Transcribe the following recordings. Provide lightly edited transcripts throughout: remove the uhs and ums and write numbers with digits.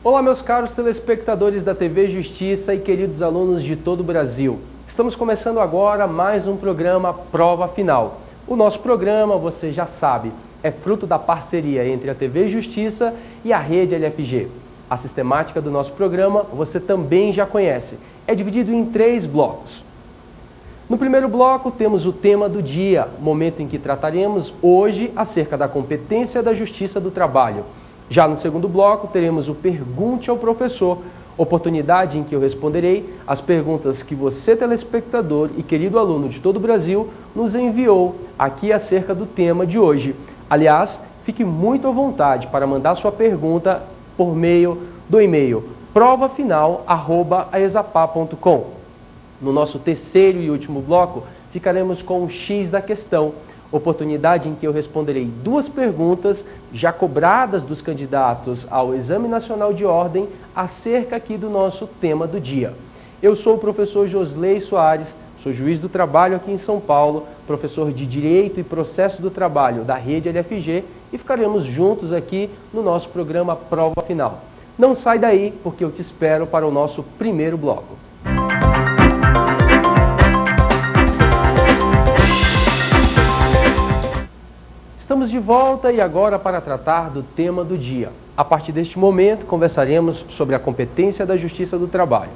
Olá, meus caros telespectadores da TV Justiça e queridos alunos de todo o Brasil. Estamos começando agora mais um programa Prova Final. O nosso programa, você já sabe, é fruto da parceria entre a TV Justiça e a Rede LFG. A sistemática do nosso programa você também já conhece. É dividido em 3 blocos. No primeiro bloco temos o tema do dia, momento em que trataremos hoje acerca da competência da Justiça do Trabalho. Já no segundo bloco teremos o Pergunte ao Professor, oportunidade em que eu responderei as perguntas que você, telespectador e querido aluno de todo o Brasil, nos enviou aqui acerca do tema de hoje. Aliás, fique muito à vontade para mandar sua pergunta por meio do e-mail provafinal@aexapar.com. No nosso terceiro e último bloco, ficaremos com o X da questão, oportunidade em que eu responderei 2 perguntas já cobradas dos candidatos ao Exame Nacional de Ordem acerca aqui do nosso tema do dia. Eu sou o professor Josley Soares, sou juiz do trabalho aqui em São Paulo, professor de Direito e Processo do Trabalho da Rede LFG e ficaremos juntos aqui no nosso programa Prova Final. Não sai daí, porque eu te espero para o nosso primeiro bloco. Estamos de volta e agora para tratar do tema do dia. A partir deste momento, conversaremos sobre a competência da Justiça do Trabalho.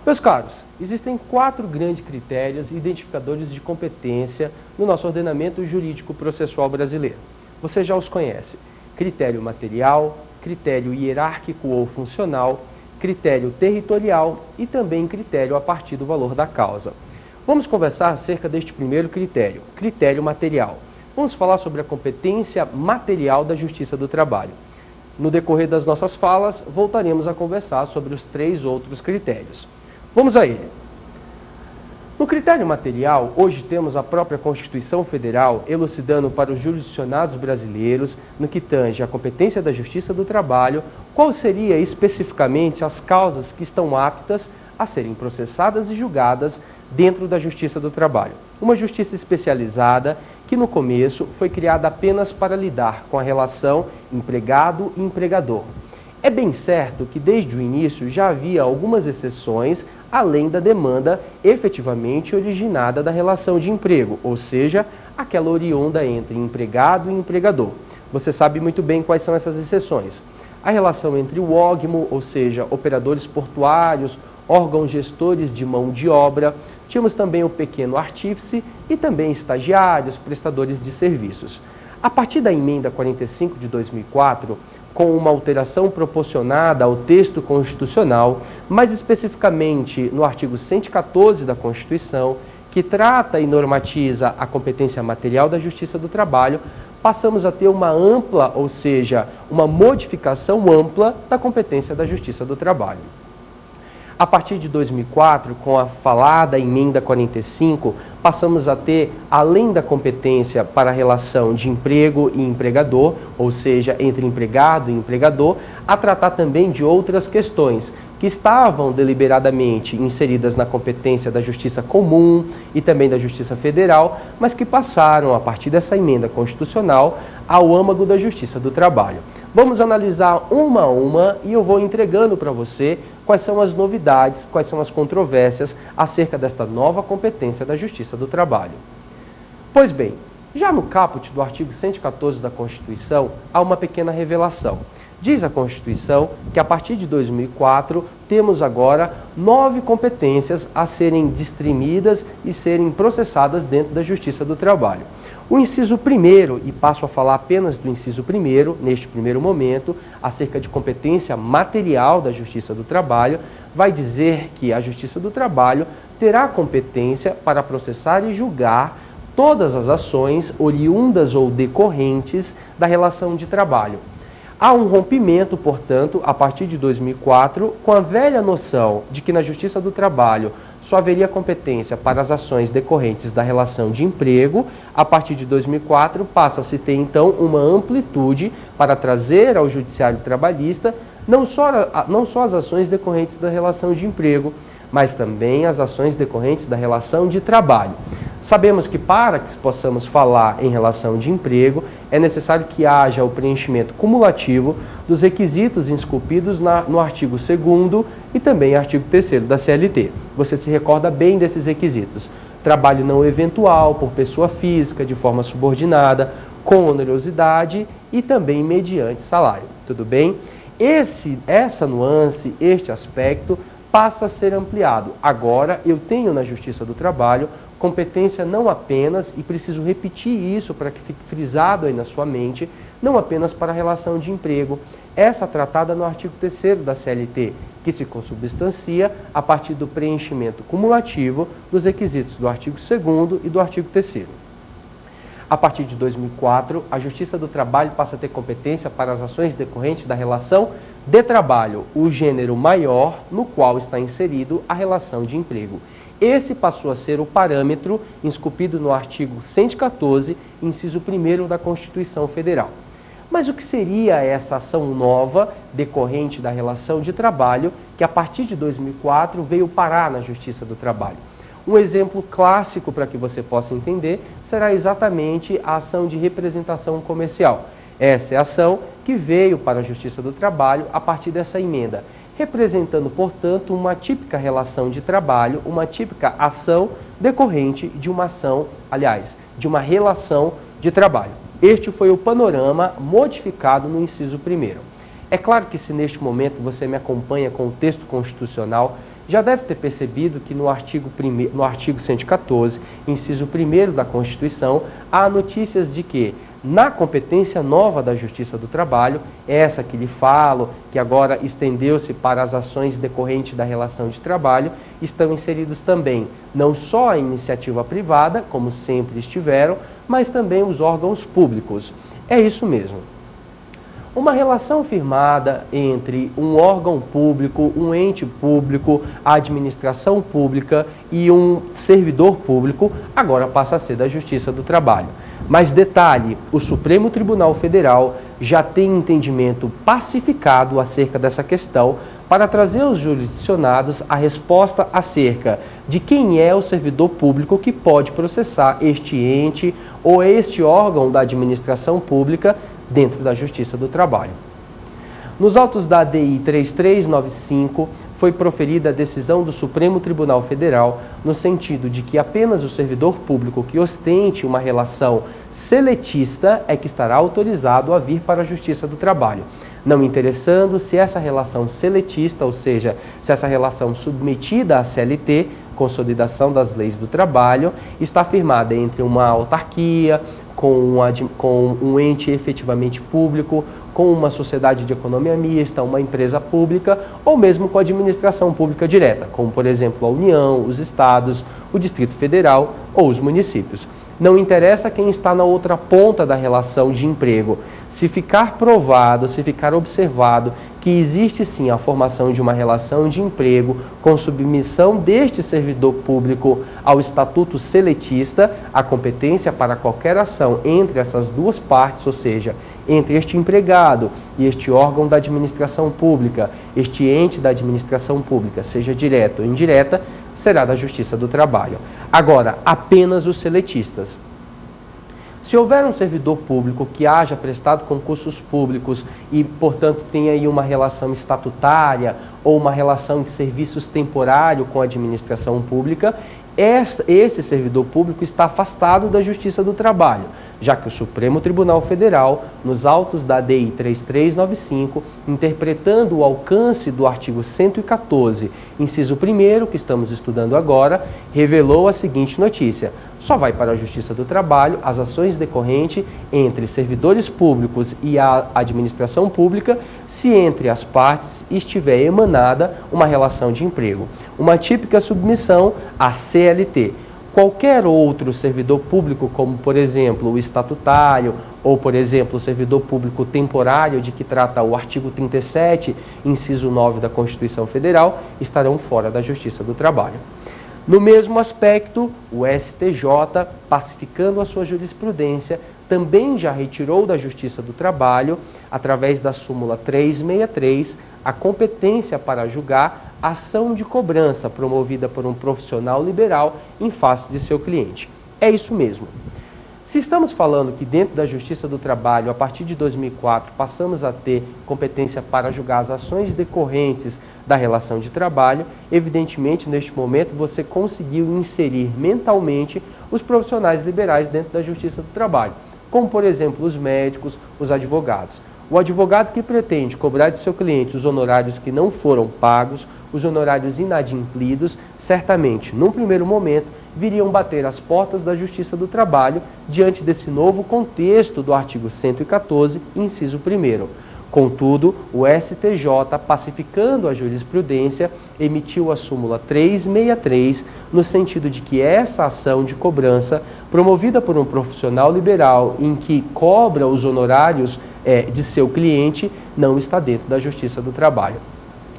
Meus caros, existem 4 grandes critérios identificadores de competência no nosso ordenamento jurídico processual brasileiro. Você já os conhece: critério material, critério hierárquico ou funcional, critério territorial e também critério a partir do valor da causa. Vamos conversar acerca deste primeiro critério, critério material. Vamos falar sobre a competência material da Justiça do Trabalho. No decorrer das nossas falas, voltaremos a conversar sobre os 3 outros critérios. Vamos a ele. No critério material, hoje temos a própria Constituição Federal elucidando para os jurisdicionados brasileiros, no que tange a competência da Justiça do Trabalho, qual seria especificamente as causas que estão aptas a serem processadas e julgadas dentro da Justiça do Trabalho. Uma justiça especializada que no começo foi criada apenas para lidar com a relação empregado e empregador. É bem certo que desde o início já havia algumas exceções, além da demanda efetivamente originada da relação de emprego, ou seja, aquela oriunda entre empregado e empregador. Você sabe muito bem quais são essas exceções. A relação entre o ógmo, ou seja, operadores portuários, órgãos gestores de mão de obra, tínhamos também o pequeno artífice e também estagiários, prestadores de serviços. A partir da emenda 45 de 2004, com uma alteração proporcionada ao texto constitucional, mais especificamente no artigo 114 da Constituição, que trata e normatiza a competência material da Justiça do Trabalho, passamos a ter uma ampla, ou seja, uma modificação ampla da competência da Justiça do Trabalho. A partir de 2004, com a falada emenda 45, passamos a ter, além da competência para a relação de emprego e empregador, ou seja, entre empregado e empregador, a tratar também de outras questões que estavam deliberadamente inseridas na competência da Justiça Comum e também da Justiça Federal, mas que passaram, a partir dessa emenda constitucional, ao âmago da Justiça do Trabalho. Vamos analisar uma a uma e eu vou entregando para você quais são as novidades, quais são as controvérsias acerca desta nova competência da Justiça do Trabalho. Pois bem, já no caput do artigo 114 da Constituição, há uma pequena revelação. Diz a Constituição que a partir de 2004 temos agora 9 competências a serem distrimidas e serem processadas dentro da Justiça do Trabalho. O inciso 1º, e passo a falar apenas do inciso 1º, neste primeiro momento, acerca de competência material da Justiça do Trabalho, vai dizer que a Justiça do Trabalho terá competência para processar e julgar todas as ações oriundas ou decorrentes da relação de trabalho. Há um rompimento, portanto, a partir de 2004, com a velha noção de que na Justiça do Trabalho só haveria competência para as ações decorrentes da relação de emprego. A partir de 2004, passa-se a ter, então, uma amplitude para trazer ao Judiciário Trabalhista não só as ações decorrentes da relação de emprego, mas também as ações decorrentes da relação de trabalho. Sabemos que para que possamos falar em relação de emprego, é necessário que haja o preenchimento cumulativo dos requisitos esculpidos no artigo 2º e também artigo 3º da CLT. Você se recorda bem desses requisitos. Trabalho não eventual, por pessoa física, de forma subordinada, com onerosidade e também mediante salário. Tudo bem? Essa nuance, este aspecto, passa a ser ampliado. Agora, eu tenho na Justiça do Trabalho competência não apenas, e preciso repetir isso para que fique frisado aí na sua mente, não apenas para a relação de emprego, essa tratada no artigo 3º da CLT, que se consubstancia a partir do preenchimento cumulativo dos requisitos do artigo 2º e do artigo 3º. A partir de 2004, a Justiça do Trabalho passa a ter competência para as ações decorrentes da relação de trabalho, o gênero maior no qual está inserido a relação de emprego. Esse passou a ser o parâmetro esculpido no artigo 114, inciso 1º da Constituição Federal. Mas o que seria essa ação nova decorrente da relação de trabalho que a partir de 2004 veio parar na Justiça do Trabalho? Um exemplo clássico para que você possa entender será exatamente a ação de representação comercial. Essa é a ação que veio para a Justiça do Trabalho a partir dessa emenda, representando, portanto, uma típica relação de trabalho, uma típica ação decorrente de uma ação, aliás, de uma relação de trabalho. Este foi o panorama modificado no inciso 1º. É claro que se neste momento você me acompanha com o texto constitucional, já deve ter percebido que no artigo 114, inciso 1º da Constituição, há notícias de que na competência nova da Justiça do Trabalho, essa que lhe falo, que agora estendeu-se para as ações decorrentes da relação de trabalho, estão inseridos também não só a iniciativa privada, como sempre estiveram, mas também os órgãos públicos. É isso mesmo. Uma relação firmada entre um órgão público, um ente público, a administração pública e um servidor público, agora passa a ser da Justiça do Trabalho. Mas detalhe, o Supremo Tribunal Federal já tem entendimento pacificado acerca dessa questão para trazer aos jurisdicionados a resposta acerca de quem é o servidor público que pode processar este ente ou este órgão da administração pública dentro da Justiça do Trabalho. Nos autos da ADI 3395, foi proferida a decisão do Supremo Tribunal Federal no sentido de que apenas o servidor público que ostente uma relação seletista é que estará autorizado a vir para a Justiça do Trabalho, não interessando se essa relação seletista, ou seja, se essa relação submetida à CLT, Consolidação das Leis do Trabalho, está firmada entre uma autarquia, com um ente efetivamente público, com uma sociedade de economia mista, uma empresa pública, ou mesmo com a administração pública direta, como, por exemplo, a União, os estados, o Distrito Federal ou os municípios. Não interessa quem está na outra ponta da relação de emprego. Se ficar provado, se ficar observado que existe sim a formação de uma relação de emprego com submissão deste servidor público ao estatuto seletista, a competência para qualquer ação entre essas duas partes, ou seja, entre este empregado e este órgão da administração pública, este ente da administração pública, seja direta ou indireta, será da Justiça do Trabalho. Agora, apenas os seletistas. Se houver um servidor público que haja prestado concursos públicos e, portanto, tenha aí uma relação estatutária ou uma relação de serviços temporário com a administração pública, esse servidor público está afastado da Justiça do Trabalho, já que o Supremo Tribunal Federal, nos autos da ADI 3395, interpretando o alcance do artigo 114, inciso 1º, que estamos estudando agora, revelou a seguinte notícia: só vai para a Justiça do Trabalho as ações decorrentes entre servidores públicos e a administração pública, se entre as partes estiver emanada uma relação de emprego, uma típica submissão à CLT. Qualquer outro servidor público, como, por exemplo, o estatutário ou, por exemplo, o servidor público temporário de que trata o artigo 37, inciso 9 da Constituição Federal, estarão fora da Justiça do Trabalho. No mesmo aspecto, o STJ, pacificando a sua jurisprudência, também já retirou da Justiça do Trabalho, através da súmula 363, a competência para julgar ação de cobrança promovida por um profissional liberal em face de seu cliente. É isso mesmo. Se estamos falando que dentro da Justiça do Trabalho, a partir de 2004, passamos a ter competência para julgar as ações decorrentes da relação de trabalho, evidentemente, neste momento, você conseguiu inserir mentalmente os profissionais liberais dentro da Justiça do Trabalho, como, por exemplo, os médicos, os advogados. O advogado que pretende cobrar de seu cliente os honorários que não foram pagos, os honorários inadimplidos, certamente, num primeiro momento, viriam bater as portas da Justiça do Trabalho diante desse novo contexto do artigo 114, inciso 1º. Contudo, o STJ, pacificando a jurisprudência, emitiu a súmula 363, no sentido de que essa ação de cobrança, promovida por um profissional liberal em que cobra os honorários de seu cliente, não está dentro da Justiça do Trabalho.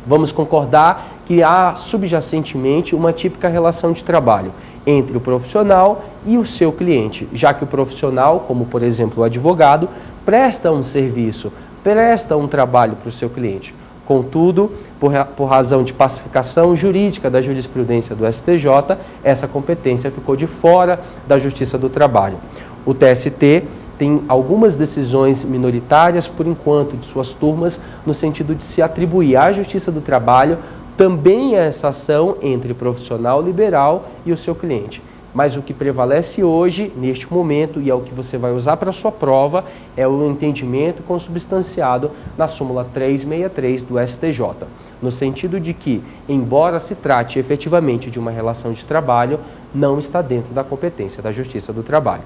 Vamos concordar que há subjacentemente uma típica relação de trabalho entre o profissional e o seu cliente, já que o profissional, como por exemplo o advogado, presta um serviço, presta um trabalho para o seu cliente. Contudo, por razão de pacificação jurídica da jurisprudência do STJ, essa competência ficou de fora da Justiça do Trabalho. O TST tem algumas decisões minoritárias, por enquanto, de suas turmas, no sentido de se atribuir à Justiça do Trabalho também essa ação entre o profissional liberal e o seu cliente. Mas o que prevalece hoje, neste momento, e é o que você vai usar para a sua prova, é o entendimento consubstanciado na súmula 363 do STJ, no sentido de que, embora se trate efetivamente de uma relação de trabalho, não está dentro da competência da Justiça do Trabalho.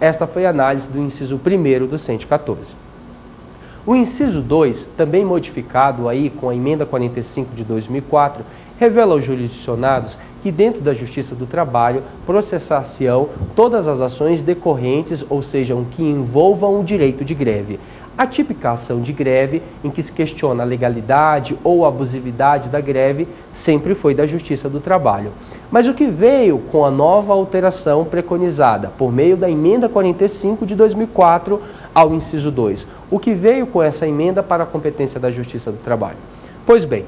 Esta foi a análise do inciso 1º do 114. O inciso 2, também modificado aí com a emenda 45 de 2004, revela aos jurisdicionados que dentro da Justiça do Trabalho processar-se-ão todas as ações decorrentes, ou seja, que envolvam o direito de greve. A típica ação de greve, em que se questiona a legalidade ou a abusividade da greve, sempre foi da Justiça do Trabalho. Mas o que veio com a nova alteração preconizada por meio da emenda 45 de 2004 ao inciso 2? O que veio com essa emenda para a competência da Justiça do Trabalho? Pois bem,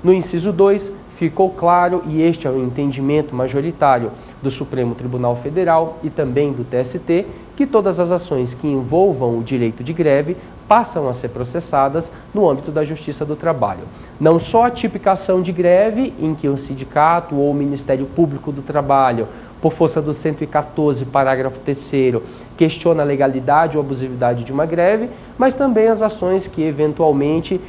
no inciso 2 ficou claro, e este é o entendimento majoritário do Supremo Tribunal Federal e também do TST, que todas as ações que envolvam o direito de greve passam a ser processadas no âmbito da Justiça do Trabalho. Não só a típica ação de greve, em que o sindicato ou o Ministério Público do Trabalho, por força do 114, parágrafo 3º, questiona a legalidade ou abusividade de uma greve, mas também as ações que eventualmente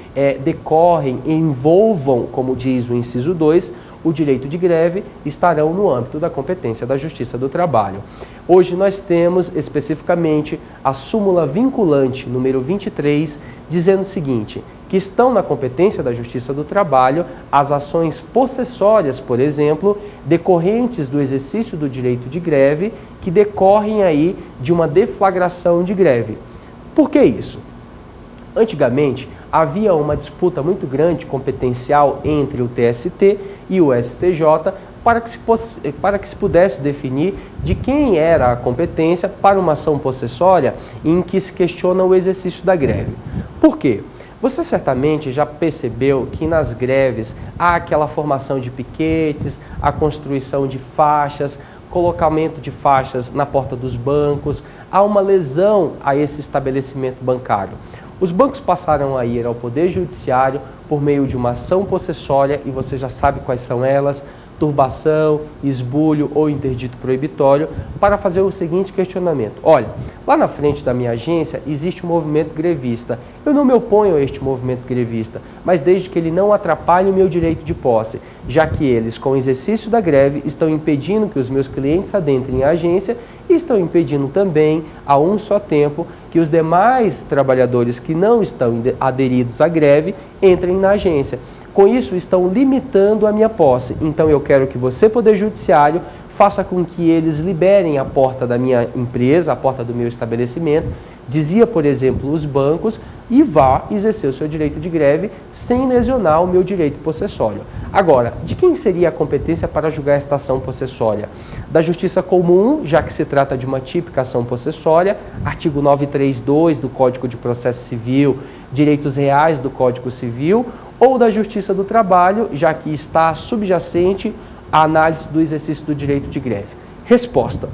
decorrem e envolvam, como diz o inciso 2, o direito de greve, estarão no âmbito da competência da Justiça do Trabalho. Hoje nós temos especificamente a súmula vinculante número 23, dizendo o seguinte, que estão na competência da Justiça do Trabalho as ações possessórias, por exemplo, decorrentes do exercício do direito de greve, que decorrem aí de uma deflagração de greve. Por que isso? Antigamente, havia uma disputa muito grande competencial entre o TST e o STJ para que se pudesse definir de quem era a competência para uma ação possessória em que se questiona o exercício da greve. Por quê? Você certamente já percebeu que nas greves há aquela formação de piquetes, a construção de faixas, colocamento de faixas na porta dos bancos, há uma lesão a esse estabelecimento bancário. Os bancos passaram a ir ao Poder Judiciário por meio de uma ação possessória, e você já sabe quais são elas, turbação, esbulho ou interdito proibitório, para fazer o seguinte questionamento. Olha, lá na frente da minha agência existe um movimento grevista. Eu não me oponho a este movimento grevista, mas desde que ele não atrapalhe o meu direito de posse, já que eles, com o exercício da greve, estão impedindo que os meus clientes adentrem a agência e estão impedindo também, a um só tempo, que os demais trabalhadores que não estão aderidos à greve entrem na agência. Com isso, estão limitando a minha posse. Então, eu quero que você, Poder Judiciário, faça com que eles liberem a porta da minha empresa, a porta do meu estabelecimento, dizia, por exemplo, os bancos, e vá exercer o seu direito de greve sem lesionar o meu direito possessório. Agora, de quem seria a competência para julgar esta ação possessória? Da Justiça Comum, já que se trata de uma típica ação possessória, artigo 932 do Código de Processo Civil, direitos reais do Código Civil, ou da Justiça do Trabalho, já que está subjacente à análise do exercício do direito de greve. Resposta: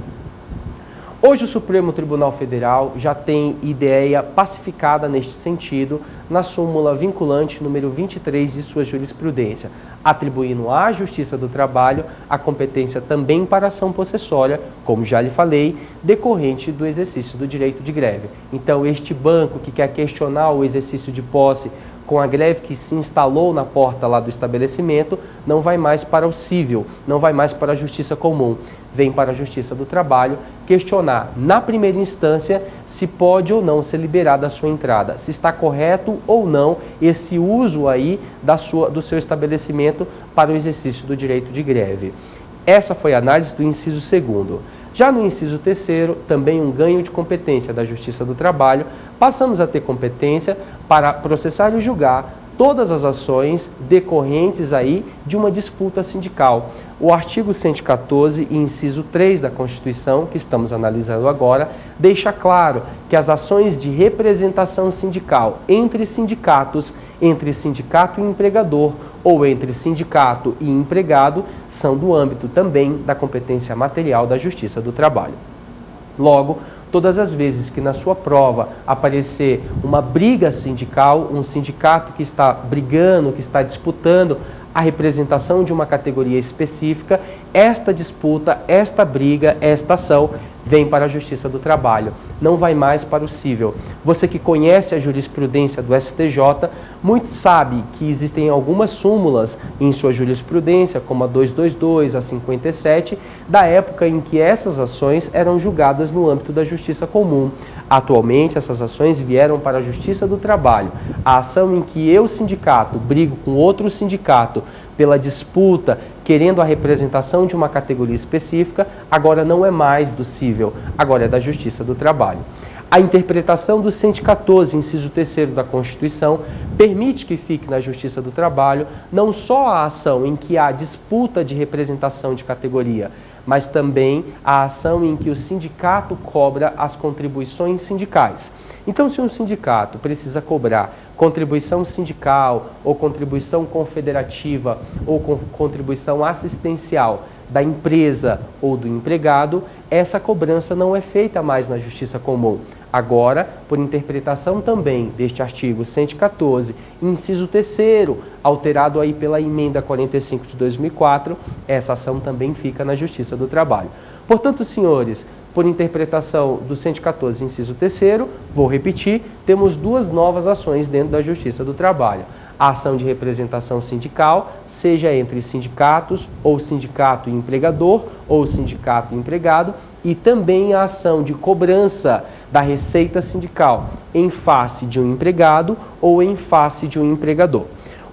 Hoje o Supremo Tribunal Federal já tem ideia pacificada neste sentido na súmula vinculante número 23 de sua jurisprudência, atribuindo à Justiça do Trabalho a competência também para ação possessória, como já lhe falei, decorrente do exercício do direito de greve. Então, este banco que quer questionar o exercício de posse com a greve que se instalou na porta lá do estabelecimento, não vai mais para o cível, não vai mais para a Justiça Comum, vem para a Justiça do Trabalho questionar, na primeira instância, se pode ou não ser liberada a sua entrada, se está correto ou não esse uso aí do seu estabelecimento para o exercício do direito de greve. Essa foi a análise do inciso 2º. Já no inciso 3º, também um ganho de competência da Justiça do Trabalho, passamos a ter competência para processar e julgar todas as ações decorrentes aí de uma disputa sindical. O artigo 114, inciso 3 da Constituição, que estamos analisando agora, deixa claro que as ações de representação sindical entre sindicatos, entre sindicato e empregador, ou entre sindicato e empregado, são do âmbito também da competência material da Justiça do Trabalho. Logo, todas as vezes que na sua prova aparecer uma briga sindical, um sindicato que está brigando, que está disputando a representação de uma categoria específica, esta disputa, esta briga, esta ação vem para a Justiça do Trabalho, não vai mais para o cível. Você que conhece a jurisprudência do STJ, muito sabe que existem algumas súmulas em sua jurisprudência, como a 222, a 57, da época em que essas ações eram julgadas no âmbito da Justiça Comum. Atualmente, essas ações vieram para a Justiça do Trabalho. A ação em que eu, sindicato, brigo com outro sindicato pela disputa, querendo a representação de uma categoria específica, agora não é mais do cível, agora é da Justiça do Trabalho. A interpretação do 114, inciso 3º da Constituição, permite que fique na Justiça do Trabalho não só a ação em que há disputa de representação de categoria, mas também a ação em que o sindicato cobra as contribuições sindicais. Então, se um sindicato precisa cobrar contribuição sindical, ou contribuição confederativa, ou contribuição assistencial da empresa ou do empregado, essa cobrança não é feita mais na Justiça Comum. Agora, por interpretação também deste artigo 114, inciso 3º, alterado aí pela emenda 45 de 2004, essa ação também fica na Justiça do Trabalho. Portanto, senhores, por interpretação do 114, inciso 3º, vou repetir, temos duas novas ações dentro da Justiça do Trabalho. A ação de representação sindical, seja entre sindicatos, ou sindicato e empregador, ou sindicato e empregado, e também a ação de cobrança da receita sindical em face de um empregado ou em face de um empregador.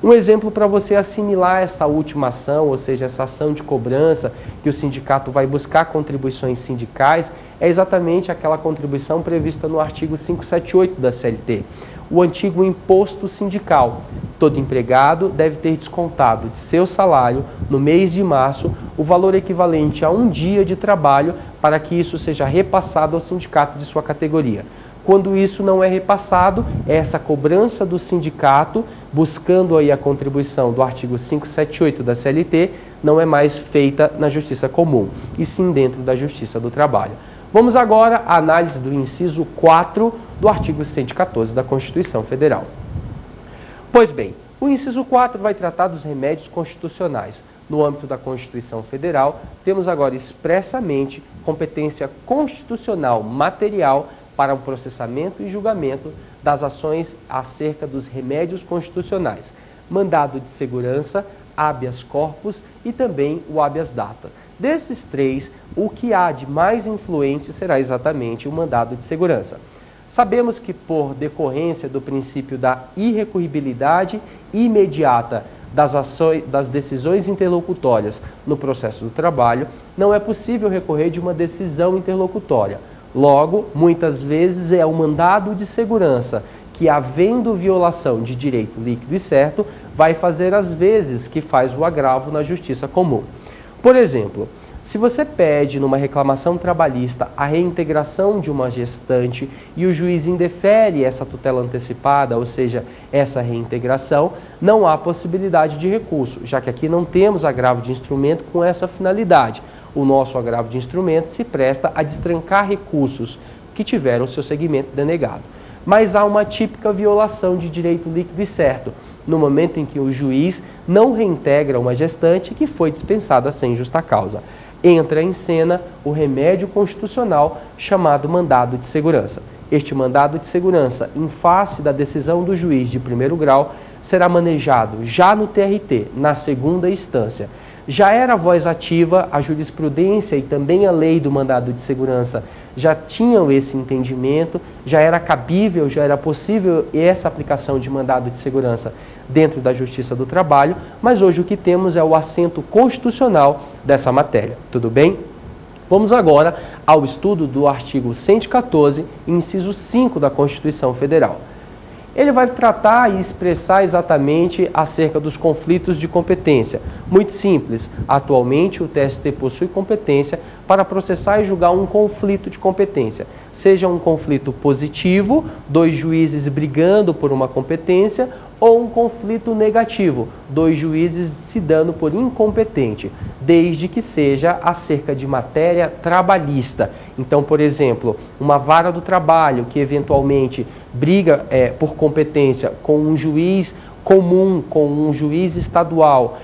Um exemplo para você assimilar essa última ação, ou seja, essa ação de cobrança que o sindicato vai buscar contribuições sindicais, é exatamente aquela contribuição prevista no artigo 578 da CLT, o antigo imposto sindical. Todo empregado deve ter descontado de seu salário, no mês de março, o valor equivalente a um dia de trabalho para que isso seja repassado ao sindicato de sua categoria. Quando isso não é repassado, essa cobrança do sindicato, buscando aí a contribuição do artigo 578 da CLT, não é mais feita na Justiça Comum, e sim dentro da Justiça do Trabalho. Vamos agora à análise do inciso 4 do artigo 114 da Constituição Federal. Pois bem, o inciso 4 vai tratar dos remédios constitucionais. No âmbito da Constituição Federal, temos agora expressamente competência constitucional material para o processamento e julgamento das ações acerca dos remédios constitucionais, mandado de segurança, habeas corpus e também o habeas data. Desses três, o que há de mais influente será exatamente o mandado de segurança. Sabemos que, por decorrência do princípio da irrecorribilidade imediata das decisões interlocutórias no processo do trabalho, não é possível recorrer de uma decisão interlocutória. Logo, muitas vezes é o mandado de segurança que, havendo violação de direito líquido e certo, vai fazer as vezes que faz o agravo na Justiça Comum. Por exemplo, se você pede numa reclamação trabalhista a reintegração de uma gestante e o juiz indefere essa tutela antecipada, ou seja, essa reintegração, não há possibilidade de recurso, já que aqui não temos agravo de instrumento com essa finalidade. o nosso agravo de instrumento se presta a destrancar recursos que tiveram seu segmento denegado. Mas há uma típica violação de direito líquido e certo, no momento em que o juiz não reintegra uma gestante que foi dispensada sem justa causa. Entra em cena o remédio constitucional chamado mandado de segurança. Este mandado de segurança, em face da decisão do juiz de primeiro grau, será manejado já no TRT, na segunda instância. Já era voz ativa, a jurisprudência e também a lei do mandado de segurança já tinham esse entendimento, já era cabível, já era possível essa aplicação de mandado de segurança dentro da Justiça do Trabalho, mas hoje o que temos é o assento constitucional dessa matéria. Tudo bem? Vamos agora ao estudo do artigo 114, inciso 5 da Constituição Federal. Ele vai tratar e expressar exatamente acerca dos conflitos de competência. Muito simples, atualmente o TST possui competência para processar e julgar um conflito de competência. Seja um conflito positivo, dois juízes brigando por uma competência, ou um conflito negativo, dois juízes se dando por incompetente, desde que seja acerca de matéria trabalhista. Então, por exemplo, uma vara do trabalho que eventualmente briga por competência com um juiz comum, com um juiz estadual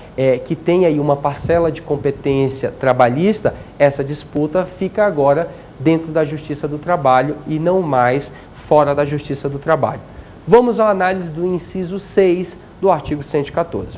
que tem aí uma parcela de competência trabalhista, essa disputa fica agora dentro da Justiça do Trabalho e não mais fora da Justiça do Trabalho. Vamos à análise do inciso 6 do artigo 114.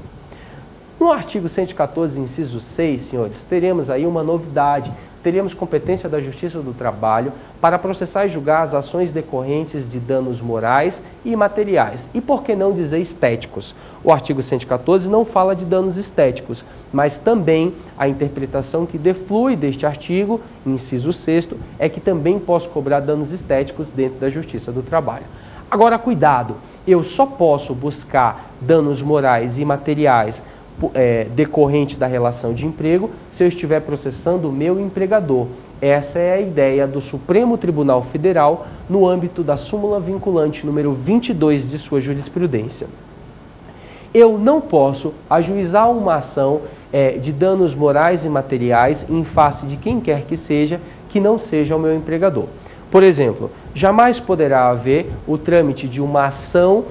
No artigo 114, inciso 6, senhores, teremos aí uma novidade. Teremos competência da Justiça do Trabalho para processar e julgar as ações decorrentes de danos morais e materiais. E por que não dizer estéticos? O artigo 114 não fala de danos estéticos, mas também a interpretação que deflui deste artigo, inciso 6º, é que também posso cobrar danos estéticos dentro da Justiça do Trabalho. Agora, cuidado, eu só posso buscar danos morais e materiais decorrente da relação de emprego se eu estiver processando o meu empregador. Essa é a ideia do Supremo Tribunal Federal no âmbito da súmula vinculante número 22 de sua jurisprudência. Eu não posso ajuizar uma ação de danos morais e materiais em face de quem quer que não seja o meu empregador. Por exemplo, jamais poderá haver o trâmite de uma ação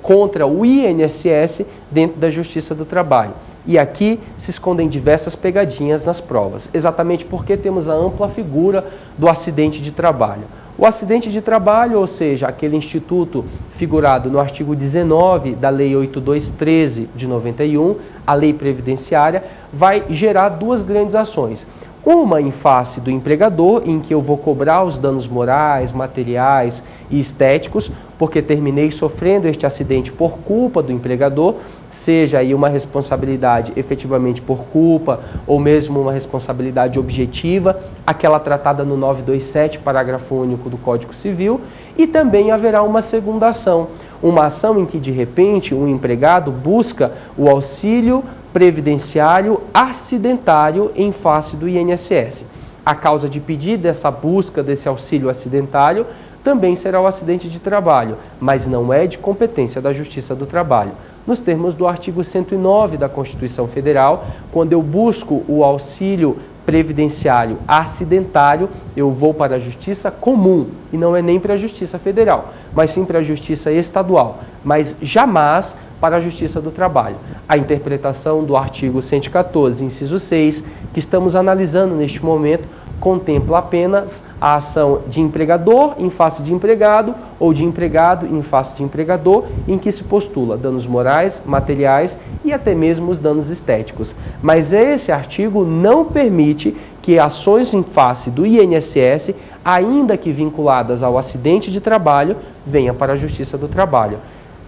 contra o INSS dentro da Justiça do Trabalho. E aqui se escondem diversas pegadinhas nas provas, exatamente porque temos a ampla figura do acidente de trabalho. O acidente de trabalho, ou seja, aquele instituto figurado no artigo 19 da Lei 8213 de 91, a Lei Previdenciária, vai gerar duas grandes ações. Uma em face do empregador, em que eu vou cobrar os danos morais, materiais e estéticos, porque terminei sofrendo este acidente por culpa do empregador, seja aí uma responsabilidade efetivamente por culpa ou mesmo uma responsabilidade objetiva, aquela tratada no 927, parágrafo único do Código Civil, e também haverá uma segunda ação, uma ação em que de repente um empregado busca o auxílio previdenciário acidentário em face do INSS. A causa de pedido dessa busca desse auxílio acidentário também será o acidente de trabalho, mas não é de competência da Justiça do Trabalho. Nos termos do artigo 109 da Constituição Federal, quando eu busco o auxílio previdenciário acidentário, eu vou para a Justiça comum, e não é nem para a Justiça Federal, mas sim para a Justiça Estadual, mas jamais para a Justiça do Trabalho. A interpretação do artigo 114, inciso 6, que estamos analisando neste momento, contempla apenas a ação de empregador em face de empregado ou de empregado em face de empregador, em que se postula danos morais, materiais e até mesmo os danos estéticos. Mas esse artigo não permite que ações em face do INSS, ainda que vinculadas ao acidente de trabalho, venham para a Justiça do Trabalho.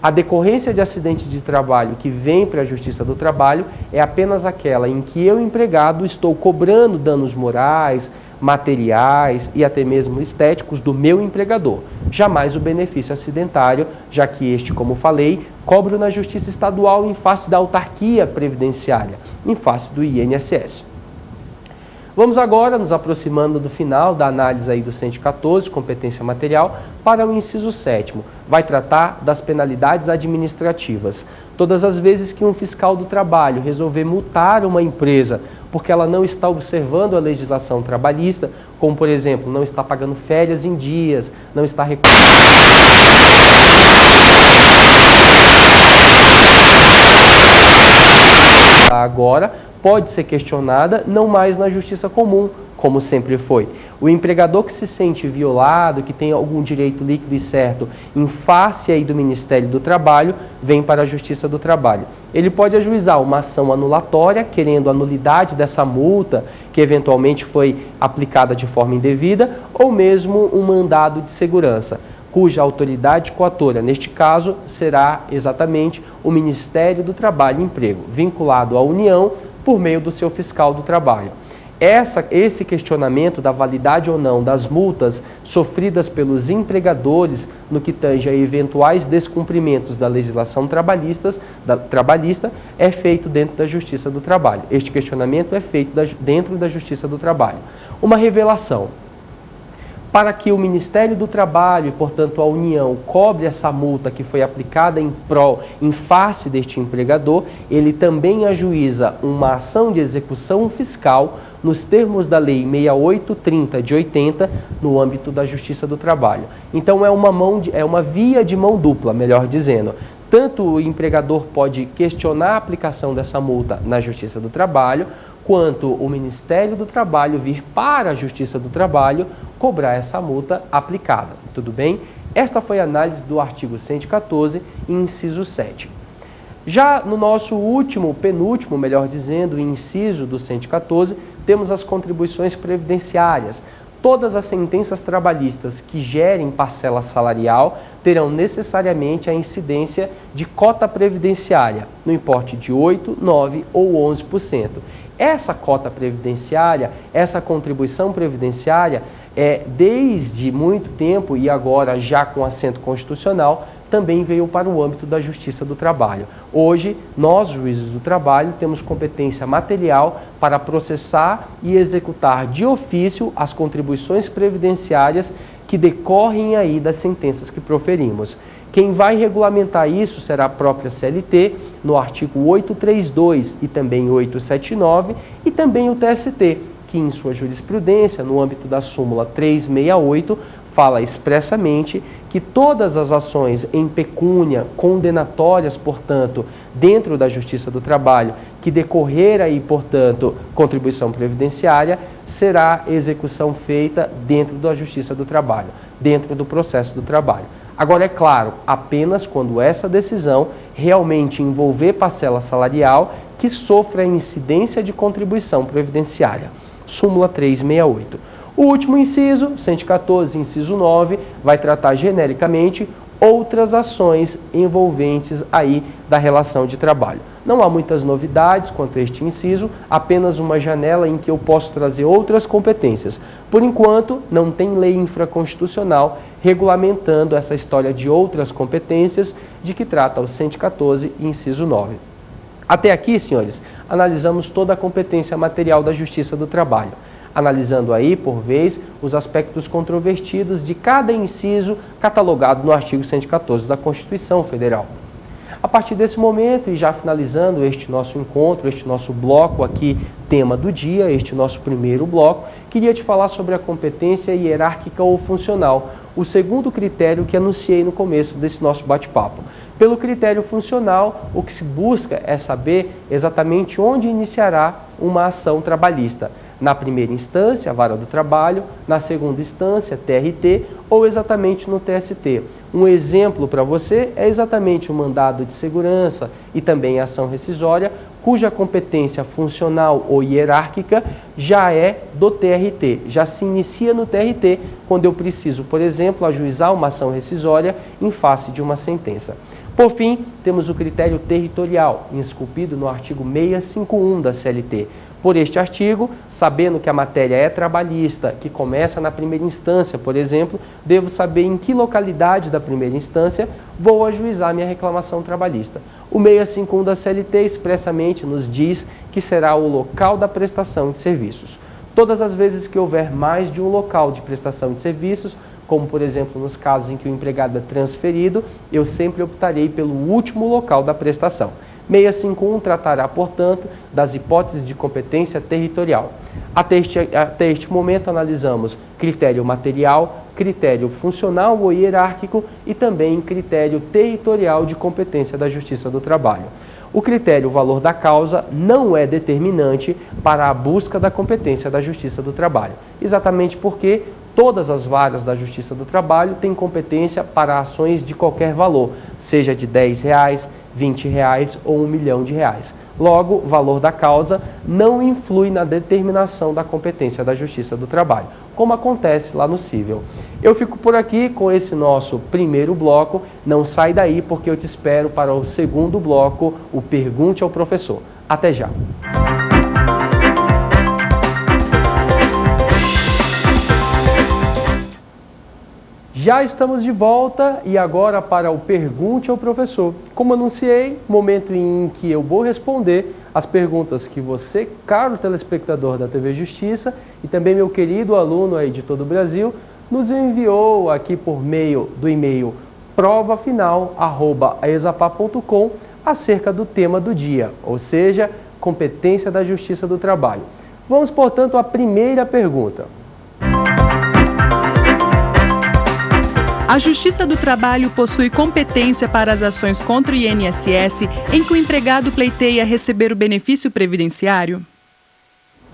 A decorrência de acidente de trabalho que vem para a Justiça do Trabalho é apenas aquela em que eu, empregado, estou cobrando danos morais, materiais e até mesmo estéticos do meu empregador. Jamais o benefício acidentário, já que este, como falei, cobro na Justiça Estadual em face da autarquia previdenciária, em face do INSS. Vamos agora nos aproximando do final da análise aí do 114, competência material, para o inciso 7º. Vai tratar das penalidades administrativas. Todas as vezes que um fiscal do trabalho resolver multar uma empresa porque ela não está observando a legislação trabalhista, como por exemplo, não está pagando férias em dias, não está agora pode ser questionada não mais na justiça comum, como sempre foi. O empregador que se sente violado, que tem algum direito líquido e certo em face aí do Ministério do Trabalho, vem para a Justiça do Trabalho. Ele pode ajuizar uma ação anulatória, querendo a nulidade dessa multa que eventualmente foi aplicada de forma indevida, ou mesmo um mandado de segurança, cuja autoridade coatora, neste caso, será exatamente o Ministério do Trabalho e Emprego, vinculado à União por meio do seu fiscal do trabalho. Esse questionamento da validade ou não das multas sofridas pelos empregadores no que tange a eventuais descumprimentos da legislação trabalhista é feito dentro da Justiça do Trabalho. Este questionamento é feito dentro da Justiça do Trabalho. Uma revelação. Para que o Ministério do Trabalho e, portanto, a União cobre essa multa que foi aplicada em face deste empregador, ele também ajuiza uma ação de execução fiscal nos termos da Lei 6830 de 80, no âmbito da Justiça do Trabalho. Então, é uma via de mão dupla, melhor dizendo. Tanto o empregador pode questionar a aplicação dessa multa na Justiça do Trabalho, quanto o Ministério do Trabalho vir para a Justiça do Trabalho cobrar essa multa aplicada. Tudo bem? Esta foi a análise do artigo 114, inciso 7. Já no nosso penúltimo, melhor dizendo, inciso do 114, temos as contribuições previdenciárias. Todas as sentenças trabalhistas que gerem parcela salarial terão necessariamente a incidência de cota previdenciária, no importe de 8%, 9% ou 11%. Essa cota previdenciária, essa contribuição previdenciária, desde muito tempo e agora já com assento constitucional, também veio para o âmbito da Justiça do Trabalho. Hoje, nós, juízes do trabalho, temos competência material para processar e executar de ofício as contribuições previdenciárias que decorrem aí das sentenças que proferimos. Quem vai regulamentar isso será a própria CLT, no artigo 832 e também 879, e também o TST, que em sua jurisprudência, no âmbito da súmula 368, fala expressamente que todas as ações em pecúnia, condenatórias, portanto, dentro da Justiça do Trabalho, que decorrer aí, portanto, contribuição previdenciária, será execução feita dentro da Justiça do Trabalho, dentro do processo do trabalho. Agora, é claro, apenas quando essa decisão realmente envolver parcela salarial que sofra a incidência de contribuição previdenciária. Súmula 368. O último inciso, 114, inciso 9, vai tratar genericamente outras ações envolventes aí da relação de trabalho. Não há muitas novidades quanto a este inciso, apenas uma janela em que eu posso trazer outras competências. Por enquanto, não tem lei infraconstitucional regulamentando essa história de outras competências de que trata o 114, inciso 9. Até aqui, senhores, analisamos toda a competência material da Justiça do Trabalho, analisando aí, por vez, os aspectos controvertidos de cada inciso catalogado no artigo 114 da Constituição Federal. A partir desse momento, e já finalizando este nosso encontro, este nosso bloco aqui, tema do dia, este nosso primeiro bloco, queria te falar sobre a competência hierárquica ou funcional, o segundo critério que anunciei no começo desse nosso bate-papo. Pelo critério funcional, o que se busca é saber exatamente onde iniciará uma ação trabalhista. Na primeira instância, a Vara do Trabalho, na segunda instância, TRT, ou exatamente no TST. Um exemplo para você é exatamente o mandado de segurança e também a ação rescisória, cuja competência funcional ou hierárquica já é do TRT, já se inicia no TRT, quando eu preciso, por exemplo, ajuizar uma ação rescisória em face de uma sentença. Por fim, temos o critério territorial, esculpido no artigo 651 da CLT. Por este artigo, sabendo que a matéria é trabalhista, que começa na primeira instância, por exemplo, devo saber em que localidade da primeira instância vou ajuizar minha reclamação trabalhista. O 651 da CLT expressamente nos diz que será o local da prestação de serviços. Todas as vezes que houver mais de um local de prestação de serviços, como por exemplo nos casos em que o empregado é transferido, eu sempre optarei pelo último local da prestação. 651 tratará, portanto, das hipóteses de competência territorial. Até este momento analisamos critério material, critério funcional ou hierárquico e também critério territorial de competência da Justiça do Trabalho. O critério valor da causa não é determinante para a busca da competência da Justiça do Trabalho, exatamente porque todas as varas da Justiça do Trabalho têm competência para ações de qualquer valor, seja de R$10, R$20 ou R$1 milhão. Logo, o valor da causa não influi na determinação da competência da Justiça do Trabalho, como acontece lá no cível. Eu fico por aqui com esse nosso primeiro bloco. Não sai daí porque eu te espero para o segundo bloco, o Pergunte ao Professor. Até já! Já estamos de volta e agora para o Pergunte ao Professor. Como anunciei, momento em que eu vou responder as perguntas que você, caro telespectador da TV Justiça, e também meu querido aluno aí de todo o Brasil, nos enviou aqui por meio do e-mail provafinal@exapa.com acerca do tema do dia, ou seja, competência da Justiça do Trabalho. Vamos, portanto, à primeira pergunta. A Justiça do Trabalho possui competência para as ações contra o INSS em que o empregado pleiteia receber o benefício previdenciário?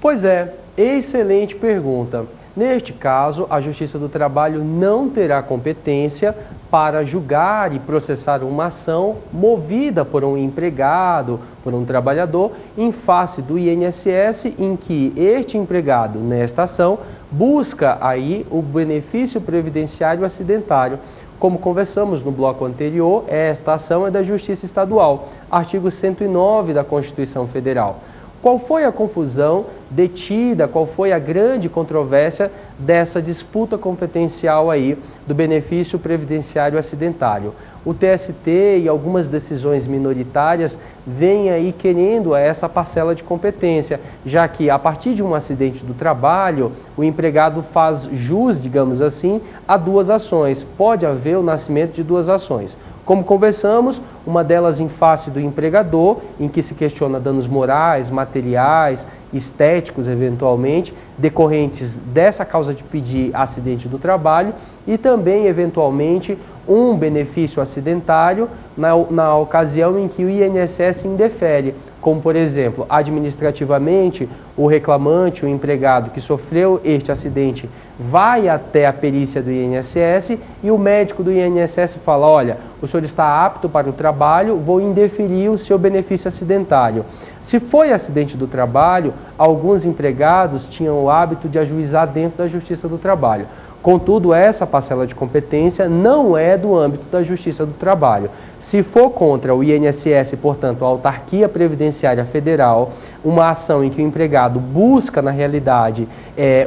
Pois é, excelente pergunta. Neste caso, a Justiça do Trabalho não terá competência para julgar e processar uma ação movida por um empregado, por um trabalhador, em face do INSS, em que este empregado, nesta ação, busca aí o benefício previdenciário acidentário. Como conversamos no bloco anterior, esta ação é da Justiça Estadual, artigo 109 da Constituição Federal. Qual foi a confusão detida, qual foi a grande controvérsia dessa disputa competencial aí do benefício previdenciário acidentário? O TST e algumas decisões minoritárias vêm aí querendo essa parcela de competência, já que a partir de um acidente do trabalho, o empregado faz jus, digamos assim, a duas ações. Pode haver o nascimento de duas ações. Como conversamos, uma delas em face do empregador, em que se questiona danos morais, materiais, estéticos, eventualmente, decorrentes dessa causa de pedir acidente do trabalho, e também, eventualmente, um benefício acidentário na ocasião em que o INSS indefere, como, por exemplo, administrativamente, o reclamante, o empregado que sofreu este acidente, vai até a perícia do INSS e o médico do INSS fala: olha, o senhor está apto para o trabalho, vou indeferir o seu benefício acidentário. Se foi acidente do trabalho, alguns empregados tinham o hábito de ajuizar dentro da Justiça do Trabalho. Contudo, essa parcela de competência não é do âmbito da Justiça do Trabalho. Se for contra o INSS, portanto, a Autarquia Previdenciária Federal, uma ação em que o empregado busca, na realidade,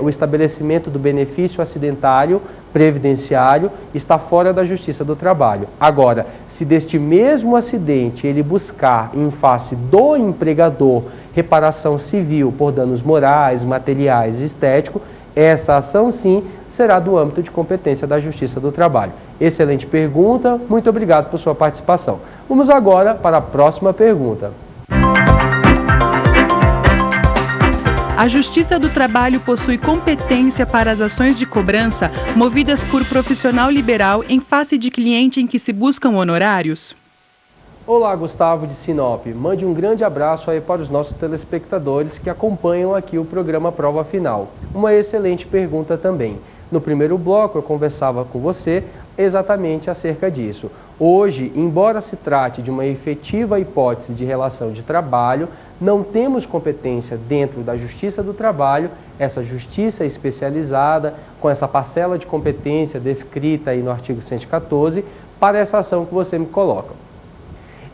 o estabelecimento do benefício acidentário previdenciário, está fora da Justiça do Trabalho. Agora, se deste mesmo acidente ele buscar, em face do empregador, reparação civil por danos morais, materiais e estéticos, essa ação, sim, será do âmbito de competência da Justiça do Trabalho. Excelente pergunta, muito obrigado por sua participação. Vamos agora para a próxima pergunta. A Justiça do Trabalho possui competência para as ações de cobrança movidas por profissional liberal em face de cliente em que se buscam honorários? Olá, Gustavo de Sinop. Mande um grande abraço aí para os nossos telespectadores que acompanham aqui o programa Prova Final. Uma excelente pergunta também. No primeiro bloco eu conversava com você exatamente acerca disso. Hoje, embora se trate de uma efetiva hipótese de relação de trabalho, não temos competência dentro da Justiça do Trabalho, essa justiça especializada, com essa parcela de competência descrita aí no artigo 114, para essa ação que você me coloca.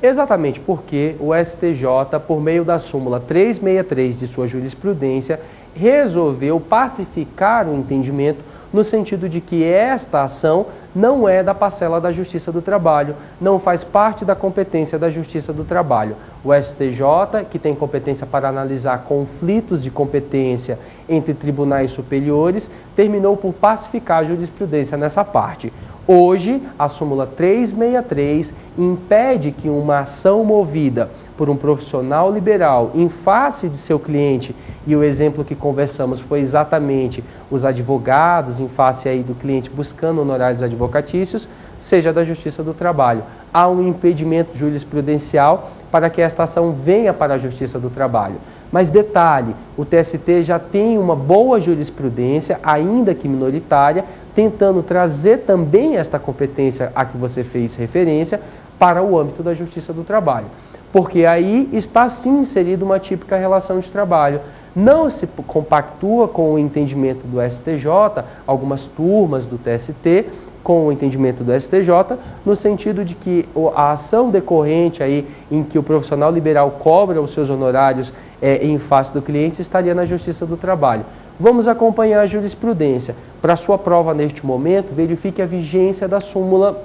Exatamente porque o STJ, por meio da súmula 363 de sua jurisprudência, resolveu pacificar o entendimento no sentido de que esta ação não é da parcela da Justiça do Trabalho, não faz parte da competência da Justiça do Trabalho. O STJ, que tem competência para analisar conflitos de competência entre tribunais superiores, terminou por pacificar a jurisprudência nessa parte. Hoje, a súmula 363 impede que uma ação movida por um profissional liberal em face de seu cliente, e o exemplo que conversamos foi exatamente os advogados em face aí do cliente buscando honorários advocatícios, seja da Justiça do Trabalho. Há um impedimento jurisprudencial para que esta ação venha para a Justiça do Trabalho. Mas detalhe, o TST já tem uma boa jurisprudência, ainda que minoritária, tentando trazer também esta competência a que você fez referência para o âmbito da Justiça do Trabalho. Porque aí está sim inserida uma típica relação de trabalho. Não se compactua com o entendimento do STJ, algumas turmas do TST, com o entendimento do STJ, no sentido de que a ação decorrente aí em que o profissional liberal cobra os seus honorários em face do cliente estaria na Justiça do Trabalho. Vamos acompanhar a jurisprudência. Para sua prova neste momento, verifique a vigência da súmula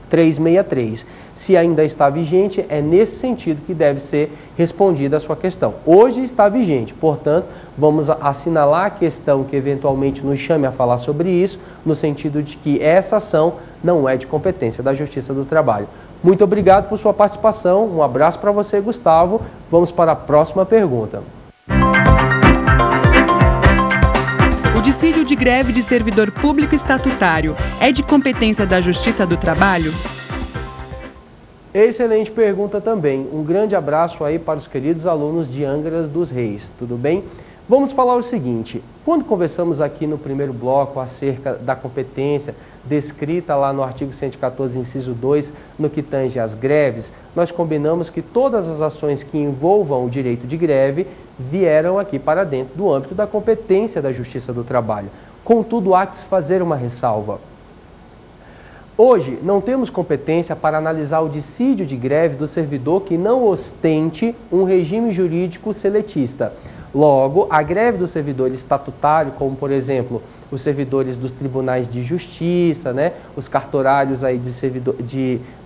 363. Se ainda está vigente, é nesse sentido que deve ser respondida a sua questão. Hoje está vigente, portanto, vamos assinalar a questão que eventualmente nos chame a falar sobre isso, no sentido de que essa ação não é de competência da Justiça do Trabalho. Muito obrigado por sua participação, um abraço para você, Gustavo. Vamos para a próxima pergunta. O dissídio de greve de servidor público estatutário é de competência da Justiça do Trabalho? Excelente pergunta também. Um grande abraço aí para os queridos alunos de Angra dos Reis, tudo bem? Vamos falar o seguinte, quando conversamos aqui no primeiro bloco acerca da competência descrita lá no artigo 114, inciso 2, no que tange às greves, nós combinamos que todas as ações que envolvam o direito de greve vieram aqui para dentro do âmbito da competência da Justiça do Trabalho. Contudo, há que se fazer uma ressalva. Hoje, não temos competência para analisar o dissídio de greve do servidor que não ostente um regime jurídico seletista. Logo, a greve do servidor estatutário, como por exemplo, os servidores dos tribunais de justiça, os cartorários aí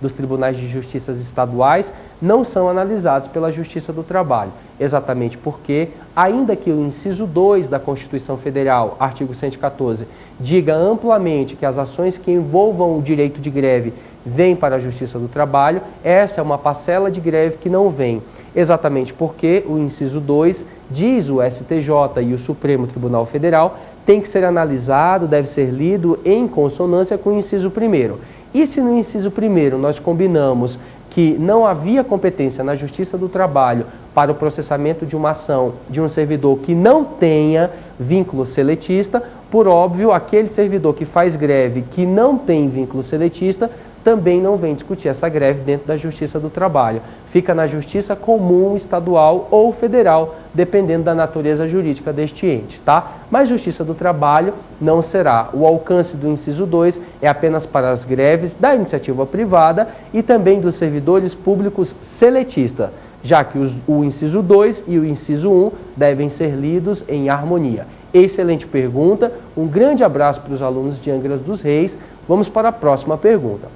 dos tribunais de justiças estaduais, não são analisados pela Justiça do Trabalho. Exatamente porque, ainda que o inciso 2 da Constituição Federal, artigo 114, diga amplamente que as ações que envolvam o direito de greve vêm para a Justiça do Trabalho, essa é uma parcela de greve que não vem. Exatamente porque o inciso 2 diz o STJ e o Supremo Tribunal Federal tem que ser analisado, deve ser lido em consonância com o inciso 1º. E se no inciso 1º nós combinamos que não havia competência na Justiça do Trabalho para o processamento de uma ação de um servidor que não tenha vínculo seletista, por óbvio, aquele servidor que faz greve que não tem vínculo seletista também não vem discutir essa greve dentro da Justiça do Trabalho. Fica na Justiça Comum, Estadual ou Federal, dependendo da natureza jurídica deste ente, tá? Mas Justiça do Trabalho não será. O alcance do inciso 2 é apenas para as greves da iniciativa privada e também dos servidores públicos seletistas, já que o inciso 2 e o inciso 1 devem ser lidos em harmonia. Excelente pergunta, um grande abraço para os alunos de Angra dos Reis. Vamos para a próxima pergunta.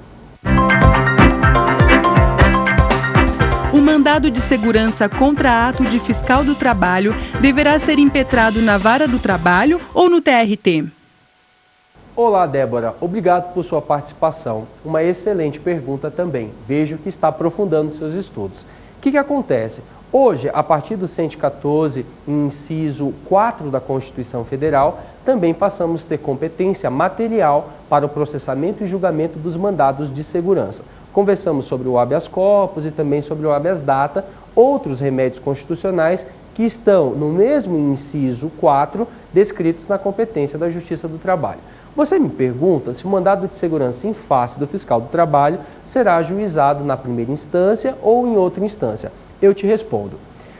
O mandado de segurança contra ato de fiscal do trabalho deverá ser impetrado na Vara do Trabalho ou no TRT? Olá, Débora. Obrigado por sua participação. Uma excelente pergunta também. Vejo que está aprofundando seus estudos. O que acontece? Hoje, a partir do 114, inciso 4 da Constituição Federal, também passamos a ter competência material para o processamento e julgamento dos mandados de segurança. Conversamos sobre o habeas corpus e também sobre o habeas data, outros remédios constitucionais que estão no mesmo inciso 4, descritos na competência da Justiça do Trabalho. Você me pergunta se o mandado de segurança em face do fiscal do trabalho será ajuizado na primeira instância ou em outra instância. Eu te respondo.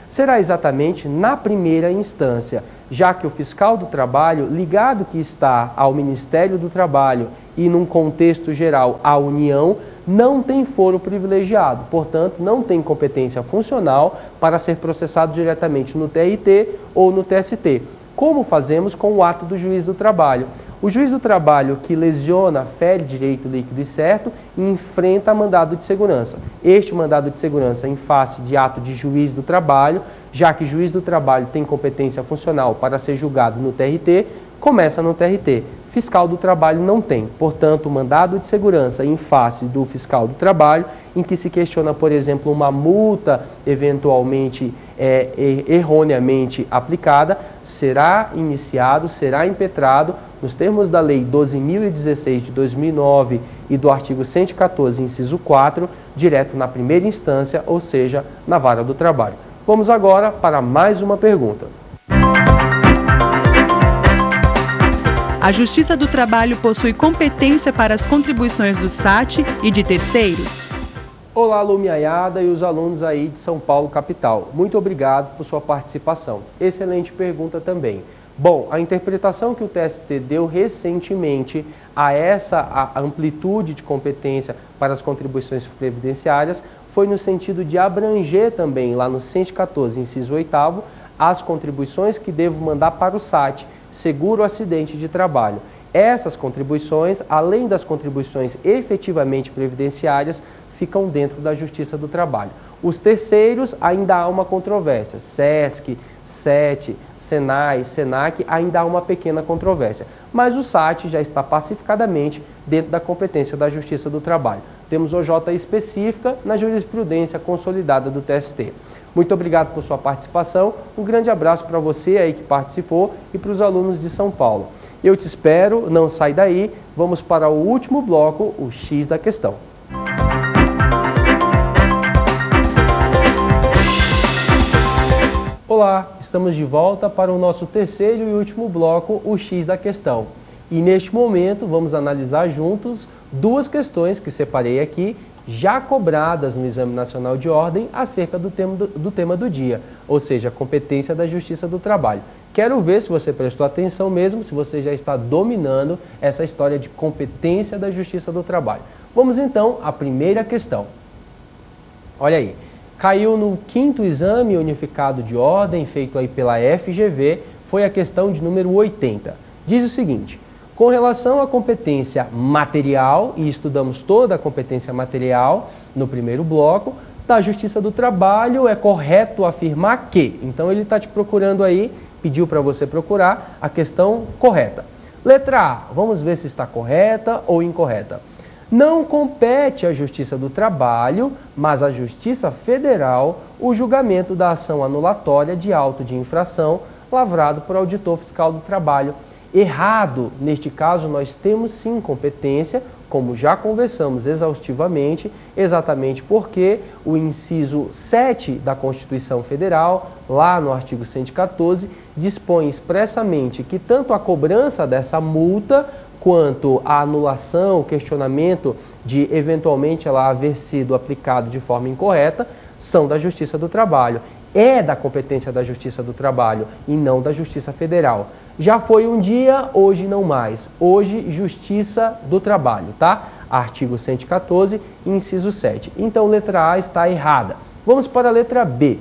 Será exatamente na primeira instância, já que o fiscal do trabalho, ligado que está ao Ministério do Trabalho e num contexto geral à União, não tem foro privilegiado, portanto, não tem competência funcional para ser processado diretamente no TRT ou no TST, como fazemos com o ato do juiz do trabalho. O juiz do trabalho que lesiona, fere direito líquido e certo, enfrenta mandado de segurança. Este mandado de segurança em face de ato de juiz do trabalho, já que juiz do trabalho tem competência funcional para ser julgado no TRT, começa no TRT. Fiscal do trabalho não tem. Portanto, o mandado de segurança em face do fiscal do trabalho, em que se questiona, por exemplo, uma multa eventualmente erroneamente aplicada, será iniciado, será impetrado nos termos da Lei 12.016 de 2009 e do artigo 114, inciso 4, direto na primeira instância, ou seja, na vara do trabalho. Vamos agora para mais uma pergunta. A Justiça do Trabalho possui competência para as contribuições do SAT e de terceiros? Olá, Lumiaiada e os alunos aí de São Paulo, capital. Muito obrigado por sua participação. Excelente pergunta também. Bom, a interpretação que o TST deu recentemente a essa amplitude de competência para as contribuições previdenciárias foi no sentido de abranger também, lá no 114, inciso 8º, as contribuições que devo mandar para o SAT, Seguro Acidente de Trabalho. Essas contribuições, além das contribuições efetivamente previdenciárias, ficam dentro da Justiça do Trabalho. Os terceiros, ainda há uma controvérsia. SESC, SET, SENAI, SENAC, ainda há uma pequena controvérsia. Mas o SAT já está pacificadamente dentro da competência da Justiça do Trabalho. Temos OJ específica na jurisprudência consolidada do TST. Muito obrigado por sua participação. Um grande abraço para você aí que participou e para os alunos de São Paulo. Eu te espero, não sai daí. Vamos para o último bloco, o X da questão. Olá, estamos de volta para o nosso terceiro e último bloco, o X da questão. E neste momento vamos analisar juntos duas questões que separei aqui, já cobradas no Exame Nacional de Ordem acerca do tema do dia, ou seja, a competência da Justiça do Trabalho. Quero ver se você prestou atenção mesmo, se você já está dominando essa história de competência da Justiça do Trabalho. Vamos então à primeira questão. Olha aí. Caiu no 5º exame unificado de ordem, feito aí pela FGV, foi a questão de número 80. Diz o seguinte: com relação à competência material, e estudamos toda a competência material no primeiro bloco, da Justiça do Trabalho, é correto afirmar que. Então ele está te procurando aí, pediu para você procurar a questão correta. Letra A, vamos ver se está correta ou incorreta. Não compete à Justiça do Trabalho, mas à Justiça Federal, o julgamento da ação anulatória de auto de infração lavrado por auditor fiscal do trabalho. Errado, neste caso nós temos sim competência, como já conversamos exaustivamente, exatamente porque o inciso 7 da Constituição Federal, lá no artigo 114, dispõe expressamente que tanto a cobrança dessa multa quanto a anulação, o questionamento de eventualmente ela haver sido aplicado de forma incorreta, são da Justiça do Trabalho. É da competência da Justiça do Trabalho e não da Justiça Federal. Já foi um dia, hoje não mais. Hoje, Justiça do Trabalho, tá? Artigo 114, inciso 7. Então, letra A está errada. Vamos para a letra B.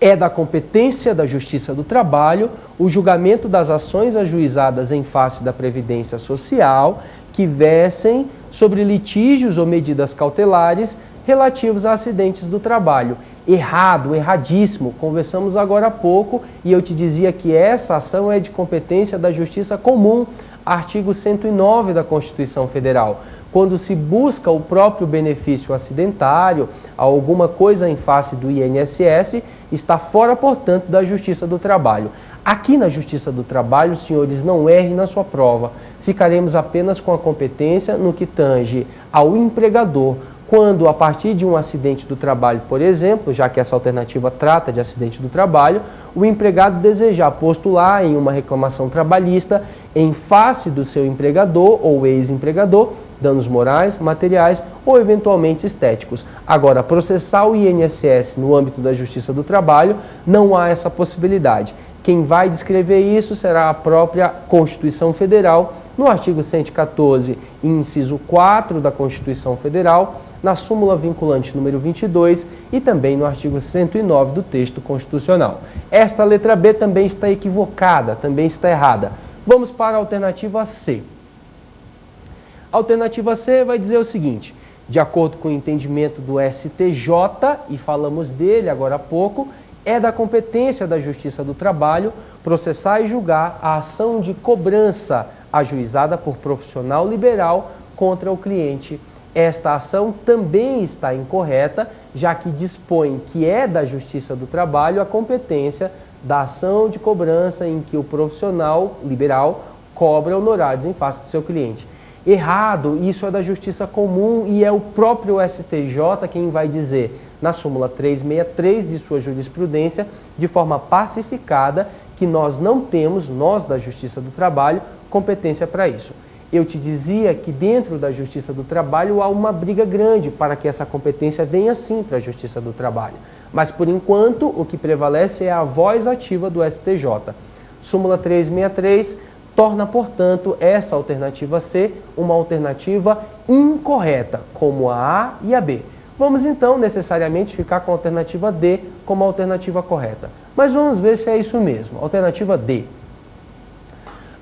É da competência da Justiça do Trabalho o julgamento das ações ajuizadas em face da Previdência Social que versem sobre litígios ou medidas cautelares relativos a acidentes do trabalho. Errado, erradíssimo. Conversamos agora há pouco e eu te dizia que essa ação é de competência da Justiça Comum, artigo 109 da Constituição Federal. Quando se busca o próprio benefício acidentário, alguma coisa em face do INSS, está fora, portanto, da Justiça do Trabalho. Aqui na Justiça do Trabalho, senhores, não errem na sua prova. Ficaremos apenas com a competência no que tange ao empregador, quando, a partir de um acidente do trabalho, por exemplo, já que essa alternativa trata de acidente do trabalho, o empregado desejar postular em uma reclamação trabalhista em face do seu empregador ou ex-empregador, danos morais, materiais ou eventualmente estéticos. Agora, processar o INSS no âmbito da Justiça do Trabalho, não há essa possibilidade. Quem vai descrever isso será a própria Constituição Federal, no artigo 114, inciso 4 da Constituição Federal, na súmula vinculante número 22 e também no artigo 109 do texto constitucional. Esta letra B também está equivocada, também está errada. Vamos para a alternativa C. A alternativa C vai dizer o seguinte: de acordo com o entendimento do STJ, e falamos dele agora há pouco, é da competência da Justiça do Trabalho processar e julgar a ação de cobrança ajuizada por profissional liberal contra o cliente. Esta ação também está incorreta, já que dispõe que é da Justiça do Trabalho a competência da ação de cobrança em que o profissional liberal cobra honorários em face do seu cliente. Errado, isso é da Justiça Comum e é o próprio STJ quem vai dizer, na súmula 363 de sua jurisprudência, de forma pacificada, que nós não temos, nós da Justiça do Trabalho, competência para isso. Eu te dizia que dentro da Justiça do Trabalho há uma briga grande para que essa competência venha sim para a Justiça do Trabalho. Mas, por enquanto, o que prevalece é a voz ativa do STJ. Súmula 363 torna, portanto, essa alternativa C uma alternativa incorreta, como a A e a B. Vamos, então, necessariamente ficar com a alternativa D como a alternativa correta. Mas vamos ver se é isso mesmo. Alternativa D.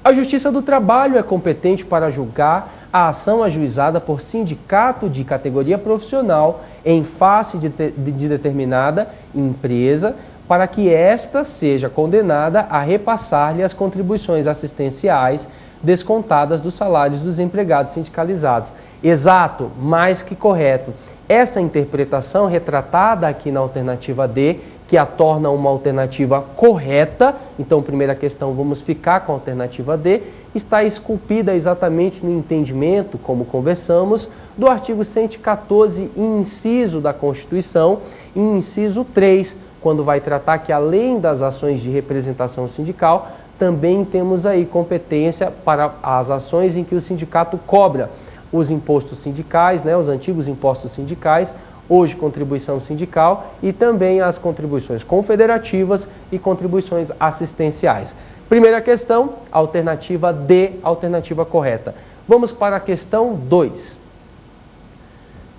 A Justiça do Trabalho é competente para julgar a ação ajuizada por sindicato de categoria profissional em face de determinada empresa para que esta seja condenada a repassar-lhe as contribuições assistenciais descontadas dos salários dos empregados sindicalizados. Exato, mais que correto. Essa interpretação retratada aqui na alternativa D, que a torna uma alternativa correta, então, primeira questão, vamos ficar com a alternativa D, está esculpida exatamente no entendimento, como conversamos, do artigo 114, inciso da Constituição, inciso 3, quando vai tratar que, além das ações de representação sindical, também temos aí competência para as ações em que o sindicato cobra os impostos sindicais, os antigos impostos sindicais, hoje contribuição sindical, e também as contribuições confederativas e contribuições assistenciais. Primeira questão, alternativa D, alternativa correta. Vamos para a questão 2.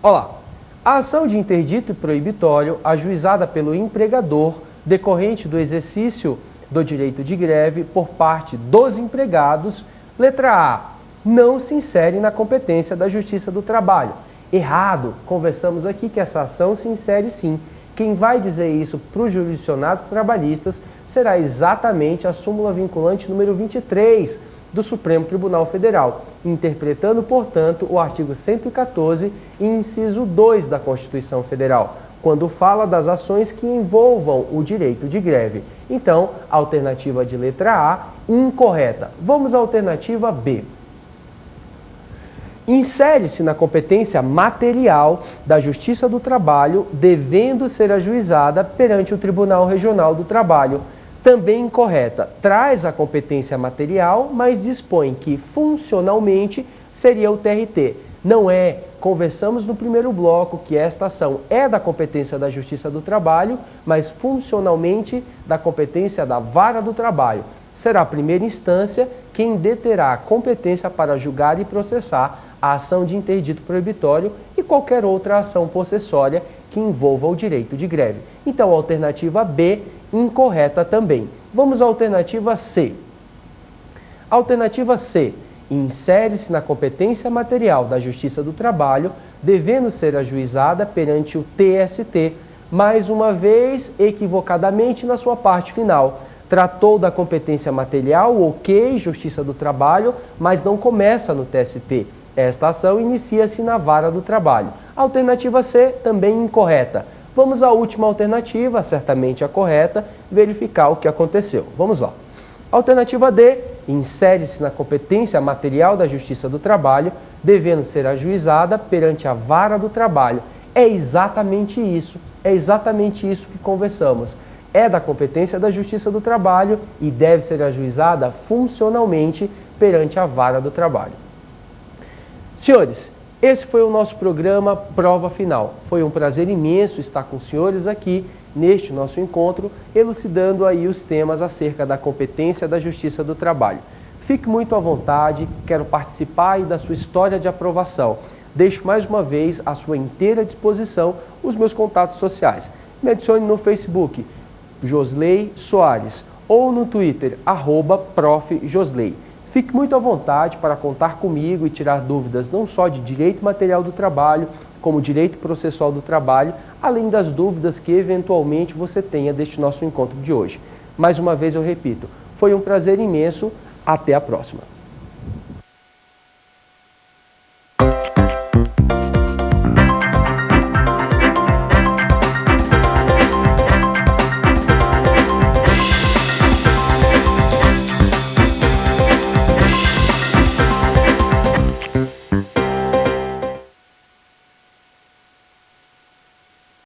Olha lá. A ação de interdito e proibitório ajuizada pelo empregador decorrente do exercício do direito de greve por parte dos empregados, letra A, não se insere na competência da Justiça do Trabalho. Errado, conversamos aqui que essa ação se insere sim. Quem vai dizer isso para os jurisdicionados trabalhistas será exatamente a súmula vinculante número 23 do Supremo Tribunal Federal, interpretando, portanto, o artigo 114, inciso 2 da Constituição Federal, quando fala das ações que envolvam o direito de greve. Então, alternativa de letra A, incorreta. Vamos à alternativa B. Insere-se na competência material da Justiça do Trabalho, devendo ser ajuizada perante o Tribunal Regional do Trabalho. Também incorreta. Traz a competência material, mas dispõe que funcionalmente seria o TRT. Não é. Conversamos no primeiro bloco que esta ação é da competência da Justiça do Trabalho, mas funcionalmente da competência da Vara do Trabalho. Será a primeira instância quem deterá a competência para julgar e processar a ação de interdito proibitório e qualquer outra ação possessória que envolva o direito de greve. Então, a alternativa B, incorreta também. Vamos à alternativa C. Alternativa C. Insere-se na competência material da Justiça do Trabalho, devendo ser ajuizada perante o TST, mais uma vez, equivocadamente na sua parte final. Tratou da competência material, ok, Justiça do Trabalho, mas não começa no TST. Esta ação inicia-se na Vara do Trabalho. Alternativa C, também incorreta. Vamos à última alternativa, certamente a correta, verificar o que aconteceu. Vamos lá. Alternativa D, insere-se na competência material da Justiça do Trabalho, devendo ser ajuizada perante a Vara do Trabalho. É exatamente isso que conversamos. É da competência da Justiça do Trabalho e deve ser ajuizada funcionalmente perante a Vara do Trabalho. Senhores, esse foi o nosso programa Prova Final. Foi um prazer imenso estar com os senhores aqui neste nosso encontro, elucidando aí os temas acerca da competência da Justiça do Trabalho. Fique muito à vontade, quero participar aí da sua história de aprovação. Deixo mais uma vez à sua inteira disposição os meus contatos sociais. Me adicione no Facebook, Josley Soares, ou no Twitter, @profjosley. Fique muito à vontade para contar comigo e tirar dúvidas não só de direito material do trabalho, como direito processual do trabalho, além das dúvidas que eventualmente você tenha deste nosso encontro de hoje. Mais uma vez eu repito, foi um prazer imenso, até a próxima.